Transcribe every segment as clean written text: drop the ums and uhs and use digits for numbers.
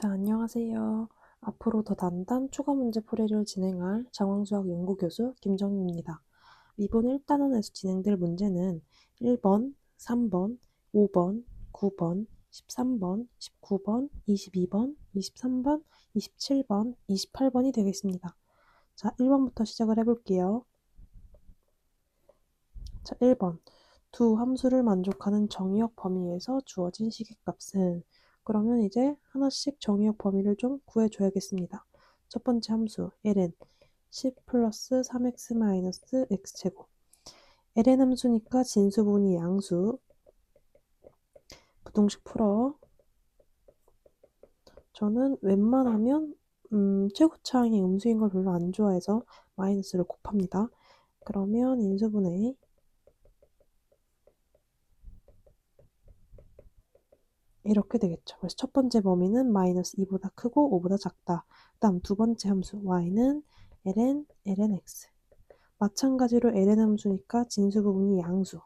자, 안녕하세요. 앞으로 더 단단 추가 문제 풀이를 진행할 정황수학 연구교수 김정희입니다. 이번 1단원에서 진행될 문제는 1번, 3번, 5번, 9번, 13번, 19번, 22번, 23번, 27번, 28번이 되겠습니다. 자, 1번부터 시작을 해볼게요. 자, 1번. 두 함수를 만족하는 정의역 범위에서 주어진 시계값은, 그러면 이제 하나씩 정의역 범위를 좀 구해줘야겠습니다. 첫 번째 함수 ln 10 플러스 3x 마이너스 x제곱. ln 함수니까 진수 부분이 양수. 부동식 풀어. 저는 웬만하면 최고차항이 음수인 걸 별로 안 좋아해서 마이너스를 곱합니다. 그러면 인수분해 이렇게 되겠죠. 그래서 첫 번째 범위는 마이너스 2보다 크고 5보다 작다. 다음 두 번째 함수 y는 ln x. 마찬가지로 ln 함수니까 진수 부분이 양수.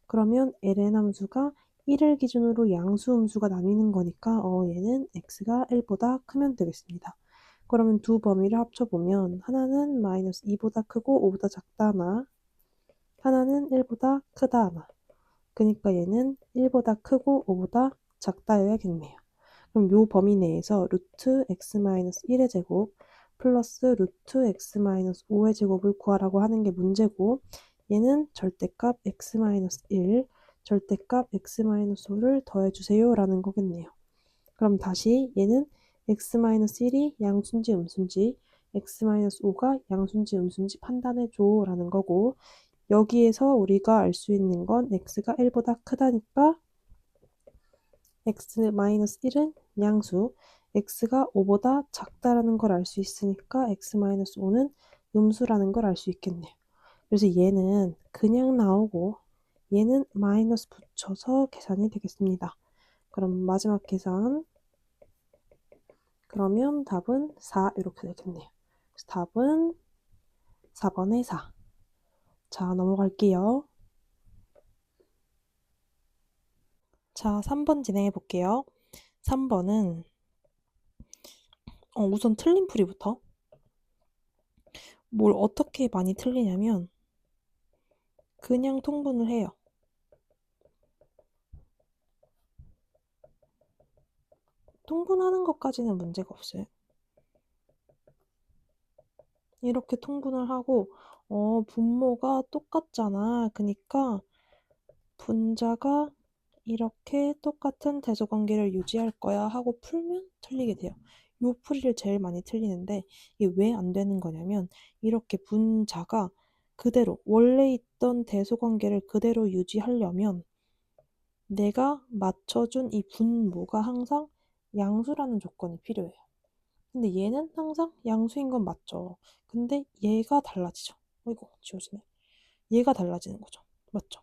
그러면 ln 함수가 1을 기준으로 양수 음수가 나뉘는 거니까 얘는 x가 1보다 크면 되겠습니다. 그러면 두 범위를 합쳐보면 하나는 마이너스 2보다 크고 5보다 작다 하나, 하나는 1보다 크다 하나. 그러니까 얘는 1보다 크고 5보다 작다여야겠네요. 그럼 요 범위 내에서 루트 x-1의 제곱 플러스 루트 x-5의 제곱을 구하라고 하는 게 문제고, 얘는 절대값 x-1, 절대값 x-5를 더해주세요 라는 거겠네요. 그럼 다시 얘는 x-1이 양수인지 음수인지, x-5가 양수인지 음수인지 판단해줘 라는 거고, 여기에서 우리가 알 수 있는 건 x가 1보다 크다니까 x-1은 양수, x가 5보다 작다라는 걸 알 수 있으니까 x-5는 음수라는 걸 알 수 있겠네요. 그래서 얘는 그냥 나오고 얘는 마이너스 붙여서 계산이 되겠습니다. 그럼 마지막 계산, 그러면 답은 4 이렇게 되겠네요. 그래서 답은 4번에 4. 자, 넘어갈게요. 자, 3번 진행해 볼게요. 3번은 우선 틀린 풀이부터. 뭘 어떻게 많이 틀리냐면 그냥 통분을 해요. 통분하는 것까지는 문제가 없어요. 이렇게 통분을 하고 분모가 똑같잖아. 그러니까 분자가 이렇게 똑같은 대소관계를 유지할 거야 하고 풀면 틀리게 돼요. 요 풀이를 제일 많이 틀리는데 이게 왜 안 되는 거냐면 이렇게 분자가 그대로 원래 있던 대소관계를 그대로 유지하려면 내가 맞춰준 이 분모가 항상 양수라는 조건이 필요해요. 근데 얘는 항상 양수인 건 맞죠. 근데 얘가 달라지죠. 어이구, 지워지네. 얘가 달라지는 거죠. 맞죠?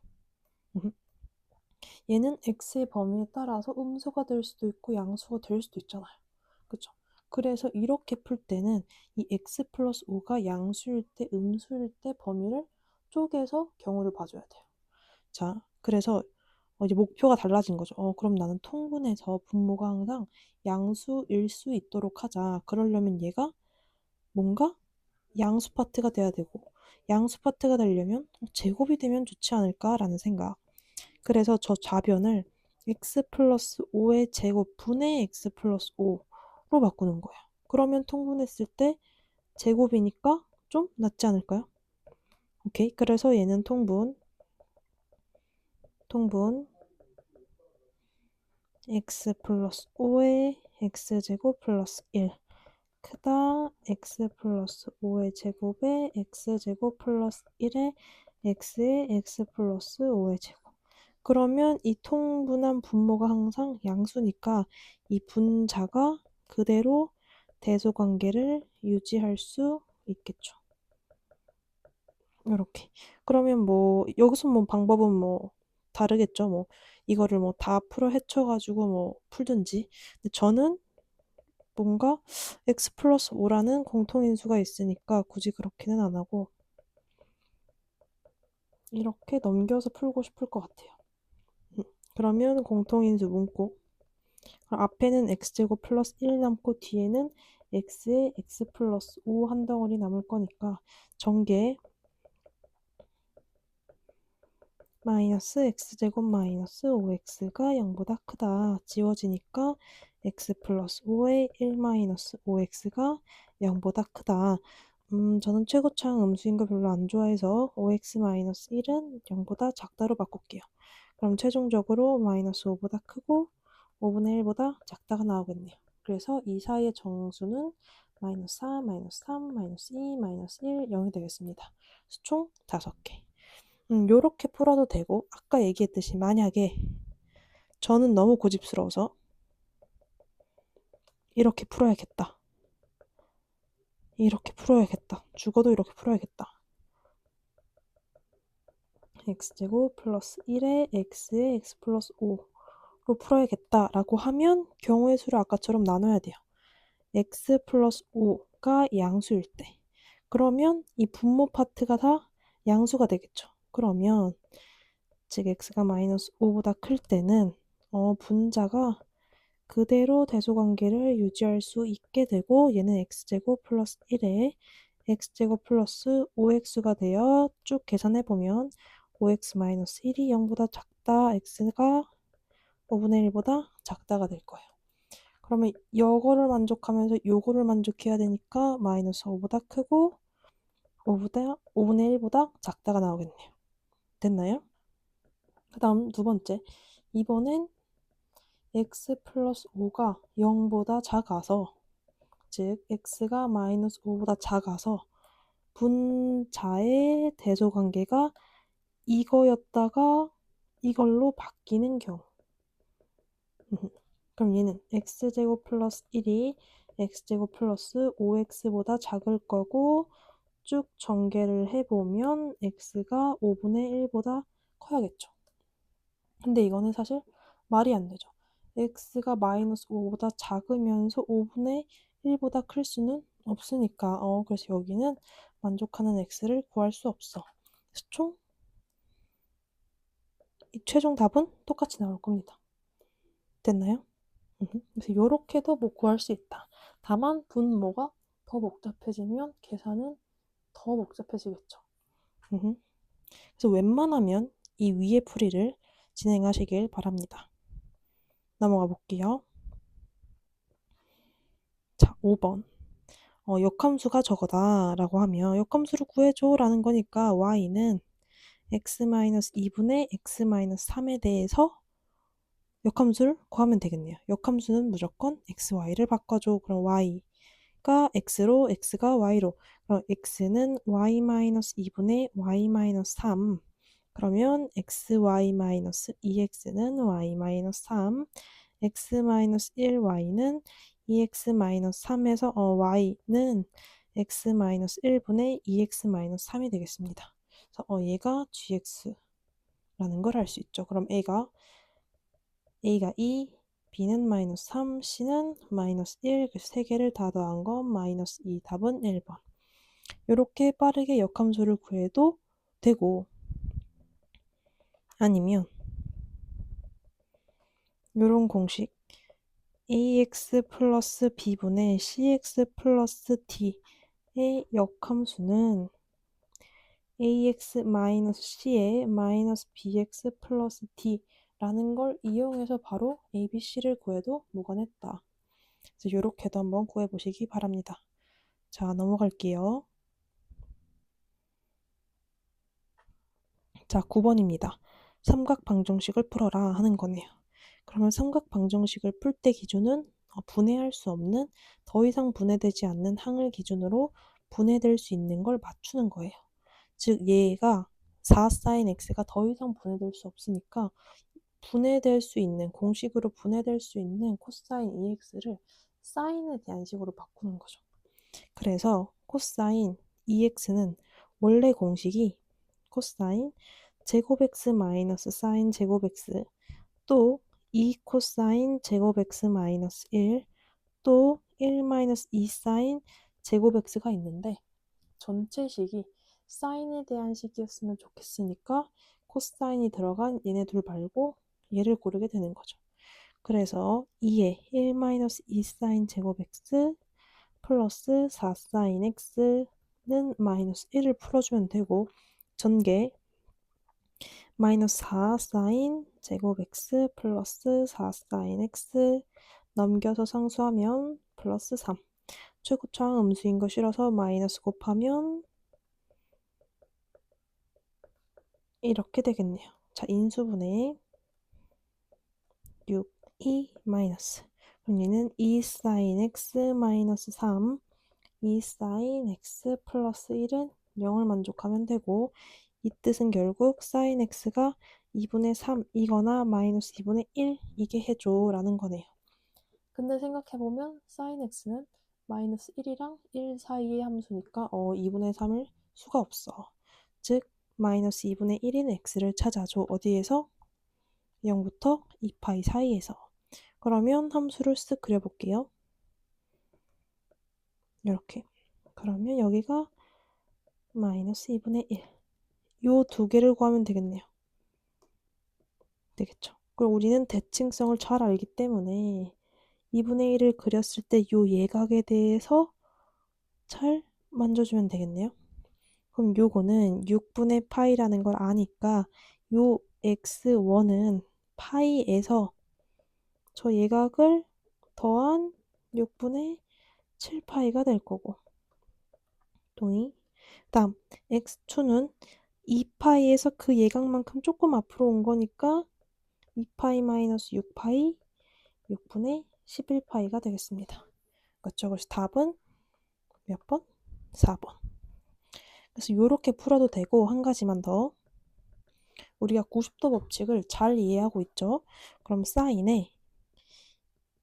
얘는 x의 범위에 따라서 음수가 될 수도 있고 양수가 될 수도 있잖아요. 그쵸? 그래서 이렇게 풀 때는 이 x 플러스 5가 양수일 때, 음수일 때 범위를 쪼개서 경우를 봐줘야 돼요. 자, 그래서 이제 목표가 달라진 거죠. 그럼 나는 통분해서 분모가 항상 양수일 수 있도록 하자. 그러려면 얘가 뭔가 양수 파트가 돼야 되고, 양수 파트가 되려면 제곱이 되면 좋지 않을까라는 생각. 그래서 저 좌변을 x 플러스 5의 제곱 분의 x 플러스 5로 바꾸는 거예요. 그러면 통분했을 때 제곱이니까 좀 낫지 않을까요? 오케이. 그래서 얘는 통분 x 플러스 5의 x제곱 플러스 1 크다 x 플러스 5의 제곱에 x제곱 플러스 1의 x의 x 플러스 5의 제곱. 그러면 이 통분한 분모가 항상 양수니까 이 분자가 그대로 대소관계를 유지할 수 있겠죠. 이렇게. 그러면 뭐 여기서 뭐 방법은 뭐 다르겠죠. 뭐 이거를 뭐 다 풀어 헤쳐가지고 뭐 풀든지. 근데 저는 뭔가 x 플러스 5라는 공통인수가 있으니까 굳이 그렇게는 안 하고 이렇게 넘겨서 풀고 싶을 것 같아요. 그러면 공통인수 문고 그럼 앞에는 x제곱 플러스 1 남고 뒤에는 x에 x 플러스 5 한 덩어리 남을 거니까 전개 마이너스 x제곱 마이너스 5x가 0보다 크다. 지워지니까 x 플러스 5에 1 마이너스 5x가 0보다 크다. 저는 최고차항 음수인 거 별로 안 좋아해서 5x 마이너스 1은 0보다 작다로 바꿀게요. 그럼 최종적으로 마이너스 5보다 크고 5분의 1보다 작다가 나오겠네요. 그래서 이 사이의 정수는 마이너스 4, 마이너스 3, 마이너스 2, 마이너스 1, 0이 되겠습니다. 총 5개. 요렇게 풀어도 되고 아까 얘기했듯이 만약에 저는 너무 고집스러워서 이렇게 풀어야겠다. 이렇게 풀어야겠다. 죽어도 이렇게 풀어야겠다. x제곱 플러스 1에 x에 x 플러스 5로 풀어야겠다라고 하면 경우의 수를 아까처럼 나눠야 돼요. x 플러스 5가 양수일 때. 그러면 이 분모 파트가 다 양수가 되겠죠. 그러면 즉 x가 마이너스 5보다 클 때는 분자가 그대로 대소관계를 유지할 수 있게 되고 얘는 x제곱 플러스 1에 x제곱 플러스 5x가 되어 쭉 계산해보면 5x 마이너스 1이 0보다 작다, x가 5분의 1보다 작다가 될 거예요. 그러면 요거를 만족하면서 요거를 만족해야 되니까 마이너스 5보다 크고 5분의 1보다 작다가 나오겠네요. 됐나요? 그 다음 두 번째. 이번엔 x 플러스 5가 0보다 작아서 즉 x가 마이너스 5보다 작아서 분자의 대소관계가 이거였다가 이걸로 바뀌는 경우. 그럼 얘는 x제곱 플러스 1이 x제곱 플러스 5x보다 작을 거고 쭉 전개를 해보면 x가 5분의 1보다 커야겠죠. 근데 이거는 사실 말이 안 되죠. x가 마이너스 5보다 작으면서 5분의 1보다 클 수는 없으니까 그래서 여기는 만족하는 x를 구할 수 없어. 총 최종 답은 똑같이 나올 겁니다. 됐나요? 그래서 이렇게도 뭐 구할 수 있다. 다만 분모가 더 복잡해지면 계산은 더 복잡해지겠죠. 그래서 웬만하면 이 위의 풀이를 진행하시길 바랍니다. 넘어가 볼게요. 자, 5번. 역함수가 저거다 라고 하면 역함수를 구해줘 라는 거니까 y는 x-2분의 x-3에 대해서 역함수를 구하면 되겠네요. 역함수는 무조건 xy를 바꿔줘. 그럼 y가 x로 x가 y로 그럼 x는 y-2분의 y-3 그러면 xy-2x는 y-3 x-1y는 2x-3에서 y는 x-1분의 2x-3이 되겠습니다. 그래서 얘가 gx라는 걸 알 수 있죠. 그럼 a가 2, b는 마이너스 3, c는 마이너스 1, 그래서 세 개를 다 더한 건 마이너스 2, 답은 1번. 이렇게 빠르게 역함수를 구해도 되고 아니면 이런 공식 ax 플러스 b분의 cx 플러스 d의 역함수는 ax 마이너스 c에 마이너스 bx 플러스 d라는 걸 이용해서 바로 abc를 구해도 무관했다. 그래서 이렇게도 한번 구해보시기 바랍니다. 자, 넘어갈게요. 자, 9번입니다. 삼각방정식을 풀어라 하는 거네요. 그러면 삼각방정식을 풀 때 기준은 분해할 수 없는 더 이상 분해되지 않는 항을 기준으로 분해될 수 있는 걸 맞추는 거예요. 즉 얘가 4sin x가 더 이상 분해될 수 없으니까 분해될 수 있는 공식으로 분해될 수 있는 코사인 2x를 사인에 대한 식으로 바꾸는 거죠. 그래서 코사인 2x는 원래 공식이 코사인 제곱 x 마이너스 사인 제곱 x 또 2 코사인 제곱 x 마이너스 1 또 1 마이너스 2 사인 제곱 x가 있는데 전체 식이 사인에 대한 식이었으면 좋겠으니까 코사인이 들어간 얘네 둘 말고 얘를 고르게 되는 거죠. 그래서 2에 1-2 사인 제곱 x 플러스 4 사인 x는 마이너스 1을 풀어주면 되고 전개 마이너스 4 사인 제곱 x 플러스 4 사인 x 넘겨서 상수하면 플러스 3 최고차항 음수인 거 싫어서 마이너스 곱하면 이렇게 되겠네요. 자, 인수분해 6, 2 마이너스 그럼 얘는 2 사인 x 마이너스 3 2 사인 x 플러스 1은 0을 만족하면 되고 이 뜻은 결국 사인 x가 2분의 3이거나 마이너스 2분의 1 이게 해줘 라는 거네요. 근데 생각해보면 사인 x는 마이너스 1이랑 1 사이의 함수니까 2분의 3을 수가 없어. 즉 마이너스 2분의 1인 x를 찾아줘. 어디에서? 0부터 2파이 사이에서. 그러면 함수를 쓱 그려볼게요. 이렇게. 그러면 여기가 마이너스 2분의 1. 요 두 개를 구하면 되겠네요. 되겠죠. 그리고 우리는 대칭성을 잘 알기 때문에 2분의 1을 그렸을 때 요 예각에 대해서 잘 만져주면 되겠네요. 그럼 요거는 6분의 파이라는 걸 아니까 요 x1은 파이에서 저 예각을 더한 6분의 7파이가 될 거고 동의? 다음 x2는 2파이에서 그 예각만큼 조금 앞으로 온 거니까 2파이 마이너스 6파이 6분의 11파이가 되겠습니다. 그렇죠? 그래서 답은 몇 번? 4번. 그래서 이렇게 풀어도 되고 한 가지만 더. 우리가 90도 법칙을 잘 이해하고 있죠? 그럼 사인에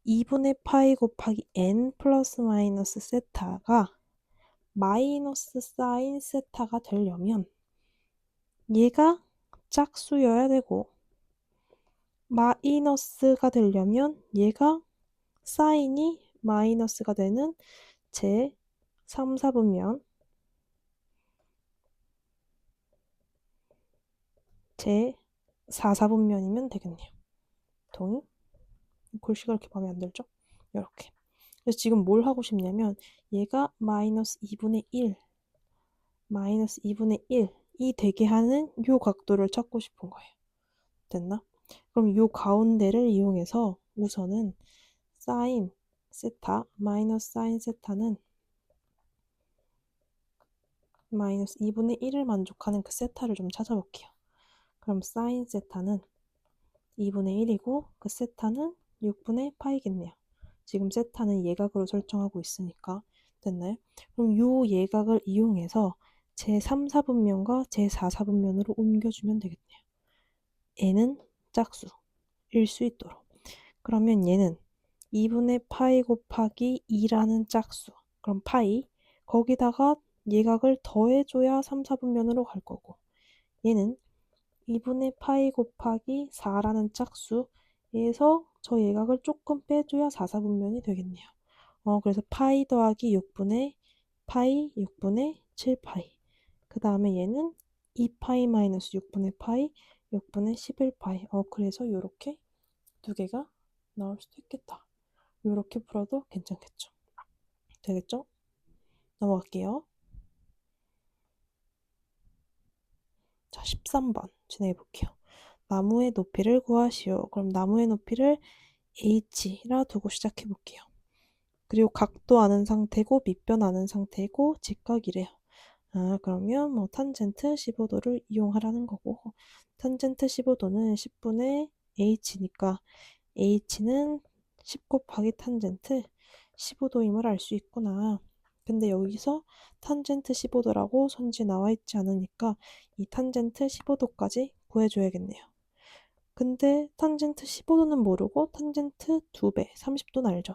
2분의 파이 곱하기 n 플러스 마이너스 세타가 마이너스 사인 세타가 되려면 얘가 짝수여야 되고 마이너스가 되려면 얘가 사인이 마이너스가 되는 제 3, 4분면 제 4, 4분면이면 되겠네요. 동의? 글씨가 이렇게 마음에 안 들죠? 이렇게. 그래서 지금 뭘 하고 싶냐면 얘가 마이너스 2분의 1 마이너스 2분의 1이 되게 하는 요 각도를 찾고 싶은 거예요. 됐나? 그럼 요 가운데를 이용해서 우선은 사인 세타 마이너스 사인 세타는 마이너스 2분의 1을 만족하는 그 세타를 좀 찾아볼게요. 그럼 사인 세타는 2분의 1이고 그 세타는 6분의 파이겠네요. 지금 세타는 예각으로 설정하고 있으니까 됐나요? 그럼 요 예각을 이용해서 제 3, 4분면과 제 4, 4분면으로 옮겨주면 되겠네요. n은 짝수일 수 있도록. 그러면 얘는 2분의 파이 곱하기 2라는 짝수. 그럼 파이 거기다가 예각을 더해줘야 3, 4분면으로 갈 거고 얘는 2분의 파이 곱하기 4라는 짝수에서 저 예각을 조금 빼줘야 4, 4분면이 되겠네요. 그래서 파이 더하기 6분의 파이 6분의 7파이 그 다음에 얘는 2파이 마이너스 6분의 파이 6분의 11파이 그래서 이렇게 두 개가 나올 수도 있겠다. 이렇게 풀어도 괜찮겠죠. 되겠죠? 넘어갈게요. 자, 13번 진행해 볼게요. 나무의 높이를 구하시오. 그럼 나무의 높이를 h라 두고 시작해 볼게요. 그리고 각도 아는 상태고 밑변 아는 상태고 직각이래요. 그러면 뭐 탄젠트 15도를 이용하라는 거고 탄젠트 15도는 10분의 h니까 h는 10 곱하기 탄젠트 15도임을 알 수 있구나. 근데 여기서 탄젠트 15도라고 선지 나와 있지 않으니까 이 탄젠트 15도까지 구해줘야겠네요. 근데 탄젠트 15도는 모르고 탄젠트 2배 30도는 알죠.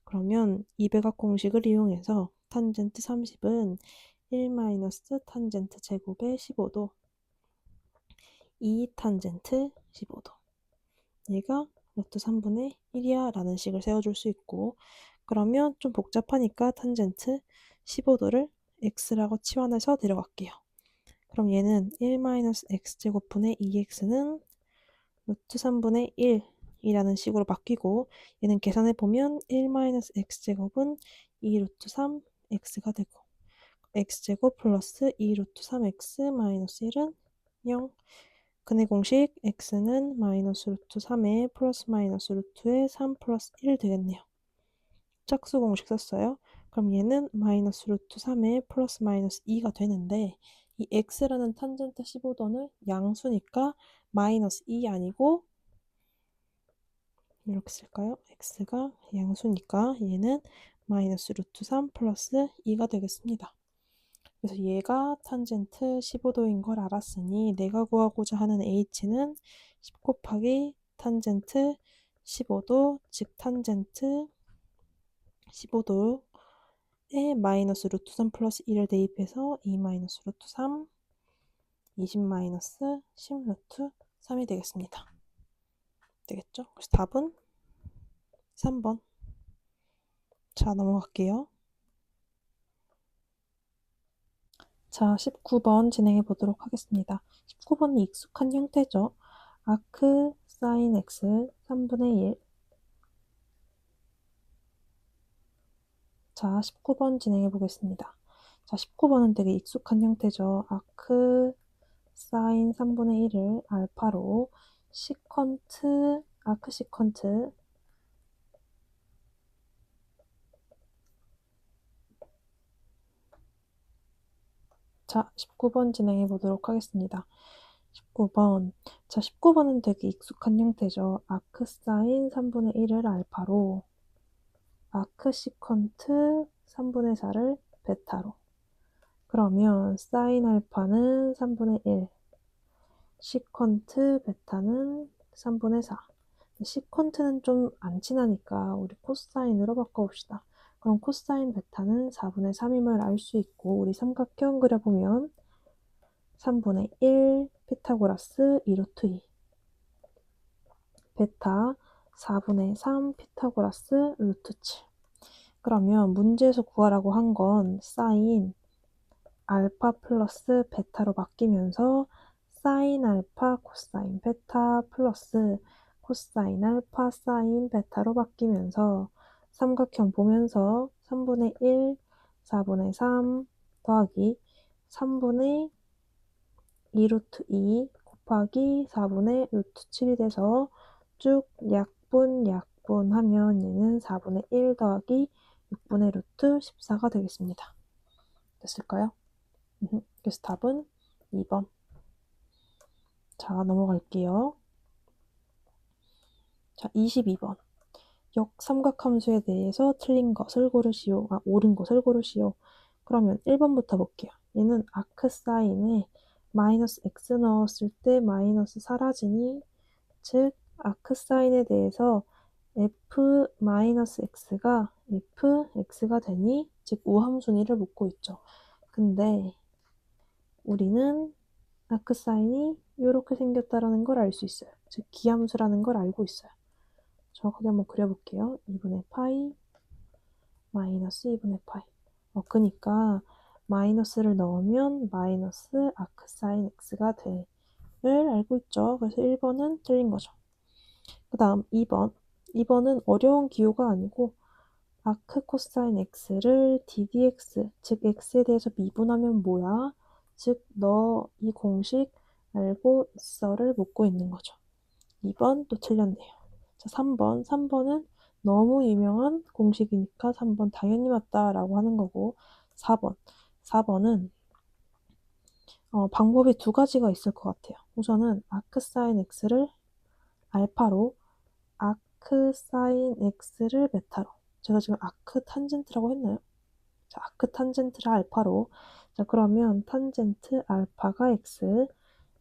그러면 이배각 공식을 이용해서 탄젠트 30은 1 마이너스 탄젠트 제곱의 15도 2 탄젠트 15도 얘가 루트 3분의 1이야 라는 식을 세워줄 수 있고 그러면 좀 복잡하니까 탄젠트 15도를 x라고 치환해서 데려갈게요. 그럼 얘는 1 마이너스 x제곱분의 2x는 루트 3분의 1 이라는 식으로 바뀌고 얘는 계산해 보면 1-x제곱은 2 루트 3 x가 되고 x제곱 플러스 2 루트 3x 마이너스 1은 0. 근해 공식 x는 마이너스 루트 3에 플러스 마이너스 루트에 3 플러스 1 되겠네요. 짝수 공식 썼어요. 그럼 얘는 마이너스 루트 3에 플러스 마이너스 2가 되는데 이 x라는 탄젠트 15도는 양수니까 마이너스 2 아니고 이렇게 쓸까요? x가 양수니까 얘는 마이너스 루트 3 플러스 2가 되겠습니다. 그래서 얘가 탄젠트 15도인 걸 알았으니 내가 구하고자 하는 h는 10 곱하기 탄젠트 15도, 즉 탄젠트 15도에 마이너스 루트 3 플러스 1을 대입해서 2 마이너스 루트 3, 20 마이너스 10 루트 3이 되겠습니다. 되겠죠? 그래서 답은 3번. 자, 넘어갈게요. 자, 19번 진행해 보도록 하겠습니다. 19번은 익숙한 형태죠. 아크 사인 x 3분의 1. 자, 19번 진행해 보겠습니다. 자, 19번은 되게 익숙한 형태죠. 아크 사인 3분의 1을 알파로 시컨트, 아크 시컨트 자, 19번 진행해 보도록 하겠습니다. 19번. 자, 19번은 되게 익숙한 형태죠. 아크 사인 3분의 1을 알파로 아크 시컨트 3분의 4를 베타로. 그러면 사인 알파는 3분의 1, 시컨트 베타는 3분의 4. 시컨트는 좀 안 친하니까 우리 코사인으로 바꿔봅시다. 그럼 코사인 베타는 4분의 3임을 알 수 있고 우리 삼각형 그려보면 3분의 1 피타고라스 2루트 2 베타 4분의 3 피타고라스 루트 7. 그러면 문제에서 구하라고 한 건 사인 알파 플러스 베타로 바뀌면서 사인 알파 코사인 베타 플러스 코사인 알파 사인 베타로 바뀌면서 삼각형 보면서 3분의 1, 4분의 3 더하기 3분의 2 루트 2 곱하기 4분의 루트 7이 돼서 쭉 약분 하면 얘는 4분의 1 더하기 6분의 루트 14가 되겠습니다. 됐을까요? 그래서 답은 2번. 자, 넘어갈게요. 자, 22번. 역삼각함수에 대해서 틀린 것을 고르시오. 옳은 것을 고르시오. 그러면 1번부터 볼게요. 얘는 아크 사인에 마이너스 x 넣었을 때 마이너스 사라지니, 즉 아크 사인에 대해서 f 마이너스 x가 fx가 되니, 즉 우함순위를 묻고 있죠. 근데 우리는 아크 사인이 이렇게 생겼다라는 걸 알 수 있어요. 즉 기함수라는 걸 알고 있어요. 정확하게 한번 그려볼게요. 2분의 파이 마이너스 2분의 파이. 그니까 마이너스를 넣으면 마이너스 아크 사인 x가 돼를 알고 있죠. 그래서 1번은 틀린 거죠. 그 다음 2번. 2번은 어려운 기호가 아니고 아크 코사인 x를 ddx, 즉 x에 대해서 미분하면 뭐야? 즉 너 이 공식 알고 있어를 묻고 있는 거죠. 2번 또 틀렸네요. 자, 3번. 3번은 너무 유명한 공식이니까 3번 당연히 맞다라고 하는 거고 4번. 4번은 방법이 두 가지가 있을 것 같아요. 우선은 아크 사인 x를 알파로 아크 사인 x를 베타로. 제가 지금 아크 탄젠트라고 했나요? 자, 아크 탄젠트를 알파로. 자, 그러면 탄젠트 알파가 x,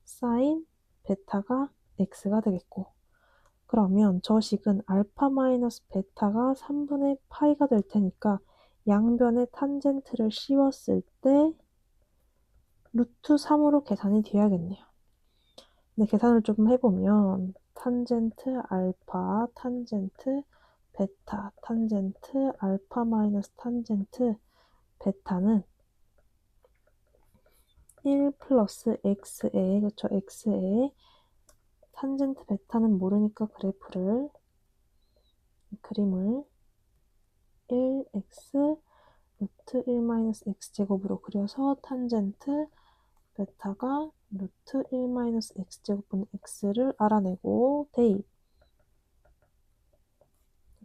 사인 베타가 x가 되겠고. 그러면 저 식은 알파 마이너스 베타가 3분의 파이가 될 테니까 양변에 탄젠트를 씌웠을 때 루트 3으로 계산이 되어야겠네요. 근데 계산을 좀 해보면 탄젠트 알파, 탄젠트 베타, 탄젠트 알파 마이너스 탄젠트 베타는 1 플러스 x에, 그쵸, x에 탄젠트 베타는 모르니까 그림을 1x 루트 1 x제곱으로 그려서 탄젠트 베타가 루트 1 x제곱분의 x를 알아내고 대입.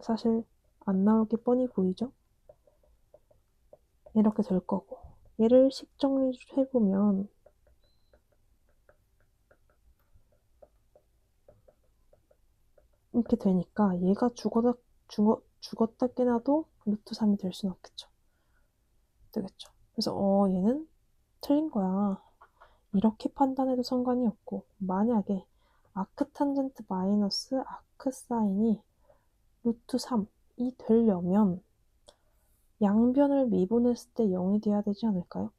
사실 안 나올 게 뻔히 보이죠? 이렇게 될 거고, 얘를 식 정리해보면 이렇게 되니까 얘가 죽었다 깨나도 루트 3이 될 수는 없겠죠. 되겠죠. 그래서 얘는 틀린 거야. 이렇게 판단해도 상관이 없고, 만약에 아크탄젠트 마이너스 아크사인이 루트 3이 되려면 양변을 미분했을 때 0이 돼야 되지 않을까요?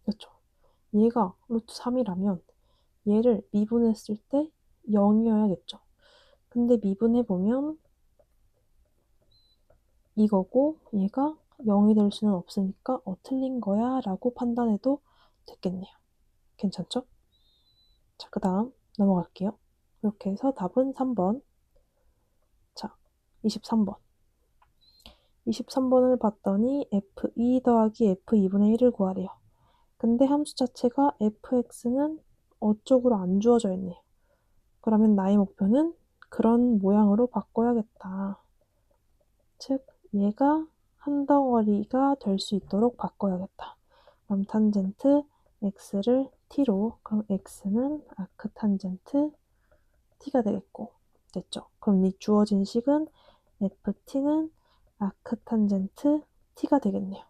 그렇죠. 얘가 루트 3이라면 얘를 미분했을 때 0이어야겠죠. 근데 미분해보면 이거고 얘가 0이 될 수는 없으니까 틀린 거야 라고 판단해도 됐겠네요. 괜찮죠? 자, 그 다음 넘어갈게요. 이렇게 해서 답은 3번. 자, 23번. 23번을 봤더니 f2 더하기 f2분의 1을 구하래요. 근데 함수 자체가 fx는 어쪽으로 안 주어져 있네요. 그러면 나의 목표는 그런 모양으로 바꿔야겠다. 즉, 얘가 한 덩어리가 될 수 있도록 바꿔야겠다. 그럼 탄젠트 x를 t로, 그럼 x는 아크탄젠트 t가 되겠고, 됐죠? 그럼 이 주어진 식은 ft는 아크탄젠트 t가 되겠네요.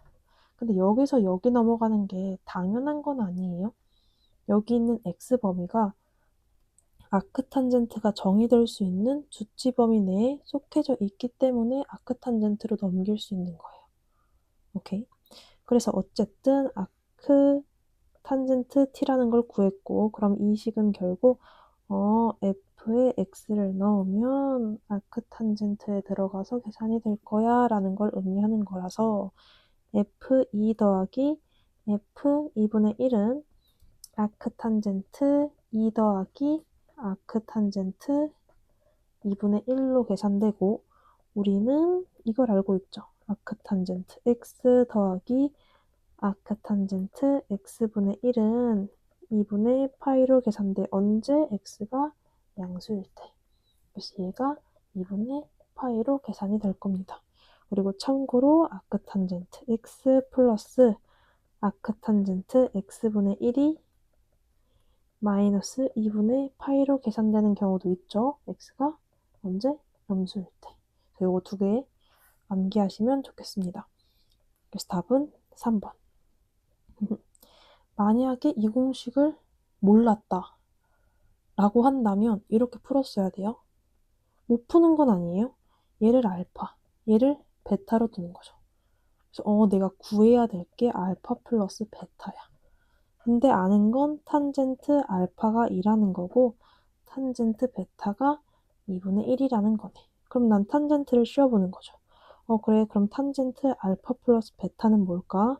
근데 여기서 여기 넘어가는 게 당연한 건 아니에요. 여기 있는 x 범위가 아크탄젠트가 정의될 수 있는 주치 범위 내에 속해져 있기 때문에 아크탄젠트로 넘길 수 있는 거예요. 오케이? 그래서 어쨌든 아크탄젠트 t라는 걸 구했고, 그럼 이 식은 결국 f에 x를 넣으면 아크탄젠트에 들어가서 계산이 될 거야 라는 걸 의미하는 거라서 f2 더하기 f2분의 1은 아크탄젠트 2 더하기 아크탄젠트 2분의 1로 계산되고, 우리는 이걸 알고 있죠. 아크탄젠트 x 더하기 아크탄젠트 x분의 1은 2분의 파이로 계산돼. 언제? x가 양수일 때. 그래서 얘가 2분의 파이로 계산이 될 겁니다. 그리고 참고로 아크탄젠트 x 플러스 아크탄젠트 x분의 1이 마이너스 2분의 파이로 계산되는 경우도 있죠. x가 언제? 음수일 때. 요거 두 개 암기하시면 좋겠습니다. 그래서 답은 3번. 만약에 이 공식을 몰랐다 라고 한다면 이렇게 풀었어야 돼요. 못 푸는 건 아니에요. 얘를 알파, 얘를 베타로 두는 거죠. 그래서 내가 구해야 될 게 알파 플러스 베타야. 근데 아는 건 탄젠트 알파가 2라는 거고 탄젠트 베타가 2분의 1이라는 거네. 그럼 난 탄젠트를 씌워보는 거죠. 그래, 그럼 탄젠트 알파 플러스 베타는 뭘까?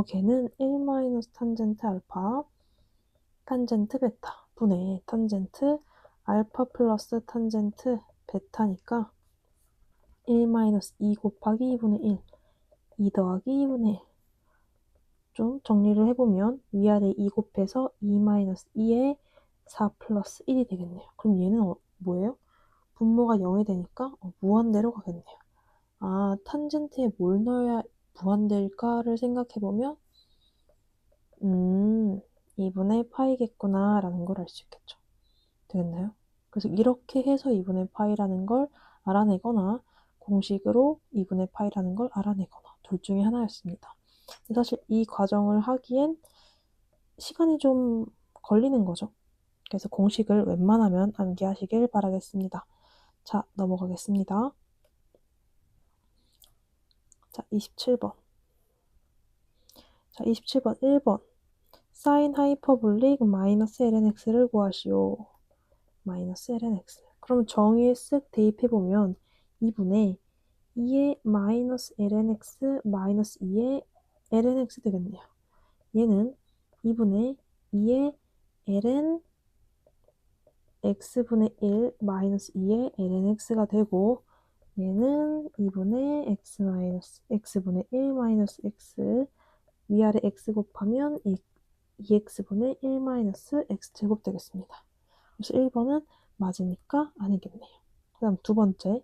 걔는 1 마이너스 탄젠트 알파 탄젠트 베타 분의 탄젠트 알파 플러스 탄젠트 베타니까 1 마이너스 2 곱하기 2분의 1 2 더하기 2분의 1 좀 정리를 해보면 위아래 2 곱해서 2 마이너스 2에 4 플러스 1이 되겠네요. 그럼 얘는 뭐예요? 분모가 0이 되니까 무한대로 가겠네요. 아, 탄젠트에 뭘 넣어야 무한대일까를 생각해보면 2분의 파이겠구나 라는 걸 알 수 있겠죠. 되겠나요? 그래서 이렇게 해서 2분의 파이라는 걸 알아내거나 공식으로 2분의 파이라는 걸 알아내거나 둘 중에 하나였습니다. 사실 이 과정을 하기엔 시간이 좀 걸리는 거죠. 그래서 공식을 웬만하면 암기하시길 바라겠습니다. 자, 넘어가겠습니다. 자, 27번. 자, 27번 1번. 사인 하이퍼볼릭 마이너스 lnx를 구하시오. 마이너스 lnx. 그럼 정의에 쓱 대입해보면 2분의 2의 마이너스 lnx 마이너스 2의 lnx 되겠네요. 얘는 2분의 2의 ln x분의 1 마이너스 2의 ln x가 되고 얘는 2분의 x 마이너스 x분의 1 마이너스 x 위아래 x 곱하면 2x분의 1 마이너스 x제곱 되겠습니다. 그래서 1번은 맞으니까 아니겠네요. 그 다음 두 번째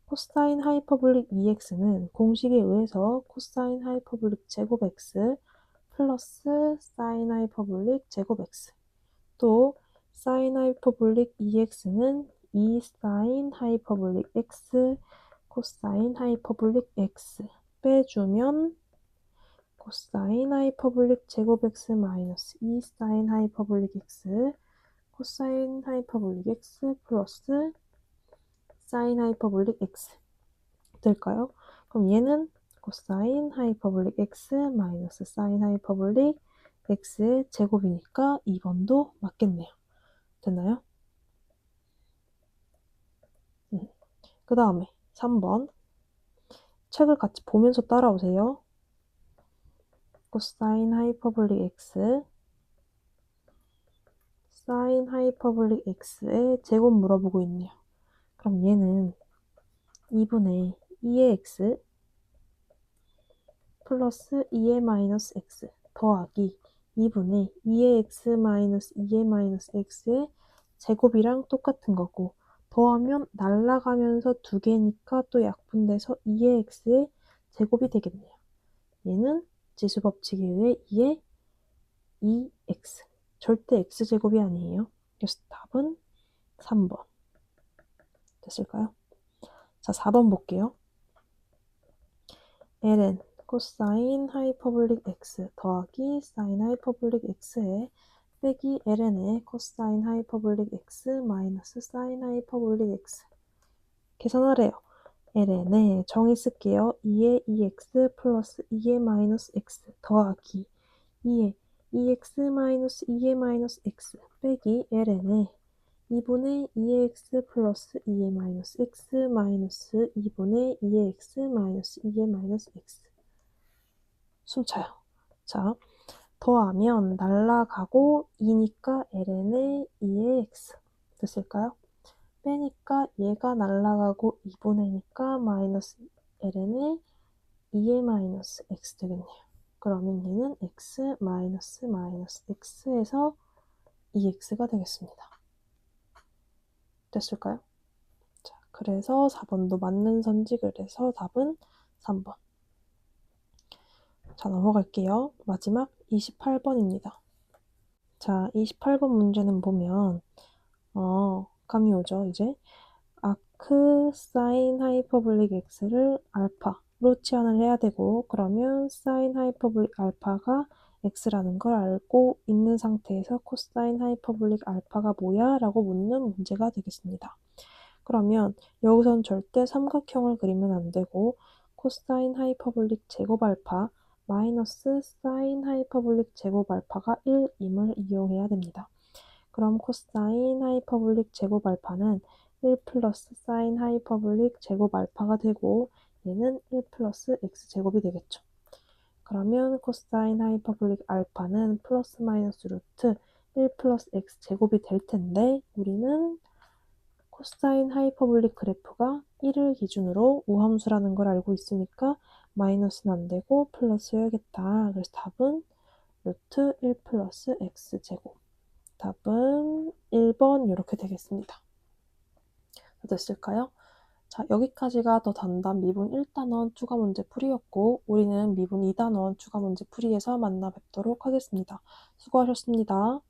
코사인 하이퍼볼릭 2x는 공식에 의해서 코사인 하이퍼볼릭 제곱 x 플러스 사인 하이퍼볼릭 제곱 x 또 사인 하이퍼볼릭 2x는 2 사인 하이퍼볼릭 x 코사인 하이퍼볼릭 x 빼주면 코사인 하이퍼볼릭 제곱 x 마이너스 2 사인 하이퍼볼릭 x 코사인 하이퍼볼릭 x 플러스 사인 하이퍼볼릭 x 될까요? 그럼 얘는 코사인 하이퍼볼릭 x 마이너스 사인 하이퍼볼릭 x의 제곱이니까 2번도 맞겠네요. 됐나요? 그 다음에 3번 책을 같이 보면서 따라오세요. 코사인 하이퍼볼릭 x 사인 하이퍼볼릭 x의 제곱 물어보고 있네요. 그럼 얘는 2분의 2의 x 플러스 2의 마이너스 x 더하기 2분의 2의 x 마이너스 2의 마이너스 x의 제곱이랑 똑같은 거고 더하면 날라가면서 두 개니까 또 약분돼서 2의 x의 제곱이 되겠네요. 얘는 지수법칙에 의해 2의 2x 절대 x제곱이 아니에요. 그래서 답은 3번 됐을까요? 자, 4번 볼게요. ln 코사인 하이퍼볼릭 x 더하기 사인 하이퍼볼릭 x에 빼기 ln의 코사인 하이퍼볼릭 x 마이너스 사인 하이퍼볼릭 x 계산하래요. ln에 정의 쓸게요. 2의 2x 플러스 2의 마이너스 x 더하기 2의 2x 마이너스 2의 마이너스 x 빼기 ln에 2분의 2x 플러스 2의 마이너스 x 마이너스 2분의 2x 마이너스 2의 마이너스 x 숨차요. 자, 더하면 날라가고 2니까 ln의 2의 x 됐을까요? 빼니까 얘가 날라가고 2분의니까 마이너스 ln의 2의 마이너스 x 되겠네요. 그러면 얘는 x 마이너스 마이너스 x에서 2x가 되겠습니다. 됐을까요? 자, 그래서 4번도 맞는 선직을 해서 답은 3번. 자, 넘어갈게요. 마지막 28번입니다. 자, 28번 문제는 보면 감이 오죠, 이제. 아크 사인 하이퍼볼릭 x를 알파로 치환을 해야 되고 그러면 사인 하이퍼볼릭 알파가 x라는 걸 알고 있는 상태에서 코사인 하이퍼볼릭 알파가 뭐야? 라고 묻는 문제가 되겠습니다. 그러면 여기선 절대 삼각형을 그리면 안 되고 코사인 하이퍼볼릭 제곱 알파 마이너스 사인 하이퍼볼릭 제곱 알파가 1임을 이용해야 됩니다. 그럼 코사인 하이퍼볼릭 제곱 알파는 1 플러스 사인 하이퍼볼릭 제곱 알파가 되고 얘는 1 플러스 x제곱이 되겠죠. 그러면 코사인 하이퍼볼릭 알파는 플러스 마이너스 루트 1 플러스 x제곱이 될 텐데 우리는 코사인 하이퍼볼릭 그래프가 1을 기준으로 우함수라는 걸 알고 있으니까 마이너스는 안 되고 플러스여야겠다. 그래서 답은 루트 1 플러스 x제곱. 답은 1번 이렇게 되겠습니다. 됐을까요? 자, 여기까지가 더 단단 미분 1단원 추가 문제 풀이였고 우리는 미분 2단원 추가 문제 풀이에서 만나 뵙도록 하겠습니다. 수고하셨습니다.